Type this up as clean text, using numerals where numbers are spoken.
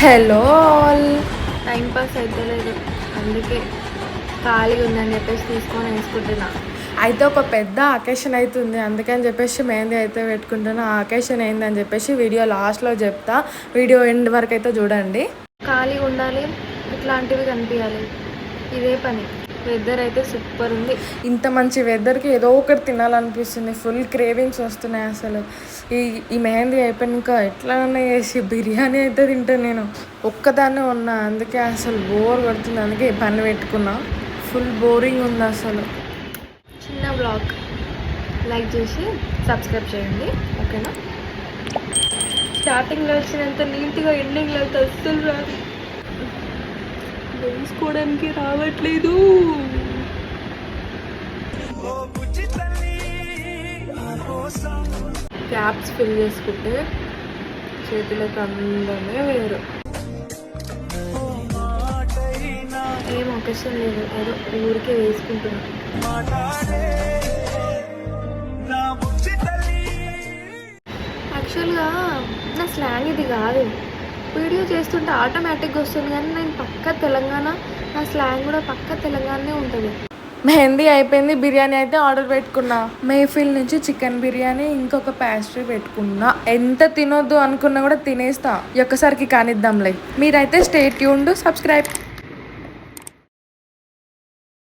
Hello all. Time pass అవుతలేదు, అందుకే ఖాళీగా ఉందని చెప్పేసి తీసుకొని వేసుకుంటున్నా. అయితే ఒక పెద్ద అకేషన్ అవుతుంది, అందుకని చెప్పేసి మెహందీ అయితే పెట్టుకుంటున్నా. ఆ అకేషన్ ఏందని చెప్పేసి వీడియో లాస్ట్లో చెప్తా, వీడియో ఎండ్ వరకు అయితే చూడండి. ఖాళీగా ఉండాలి, ఇట్లాంటివి కనిపించాలి, ఇదే పని. వెదర్ అయితే సూపర్ ఉంది. ఇంత మంచి వెదర్కి ఏదో ఒకటి తినాలనిపిస్తుంది, ఫుల్ క్రేవింగ్స్ వస్తున్నాయి అసలు. ఈ మెహందీ అయిపోయాక ఎట్లా చేసి బిర్యానీ అయితే తింటాను నేను. ఒక్కదాన్నే ఉన్నా, అందుకే అసలు బోర్ కొడుతుంది, అందుకే పని పెట్టుకున్నా. ఫుల్ బోరింగ్ ఉంది అసలు. చిన్న బ్లాగ్ లైక్ చేసి సబ్స్క్రైబ్ చేయండి, ఓకేనా? స్టార్టింగ్లో వచ్చినంత నీట్గా ఎండింగ్లో అయితే అస్సలు రాదు, వేసుకోవడానికి రావట్లేదు. క్యాప్స్ ఫిల్ చేసుకుంటే చేతులకు అందమే వేరు. ఏం ఒకేషన్ లేదు, ఏదో ఊరికే వేసుకుంటున్నా. యాక్చువల్గా నా స్లాంగ్ ఇది కాదు, వీడియో చేస్తుంటే ఆటోమేటిక్గా వస్తుంది, కానీ నేను పక్క తెలంగాణ, నా స్లాంగ్ కూడా పక్క తెలంగాణనే ఉంటుంది. మెహందీ అయిపోయింది, బిర్యానీ అయితే ఆర్డర్ పెట్టుకున్నా. మేఫిల్ నుంచి చికెన్ బిర్యానీ, ఇంకొక పేస్ట్రీ పెట్టుకున్నా. ఎంత తినొద్దు అనుకున్నా కూడా తినేస్తా, ఒక్కసారికి కానిద్దాంలే. మీరైతే స్టే ట్యూన్డ్, సబ్స్క్రైబ్.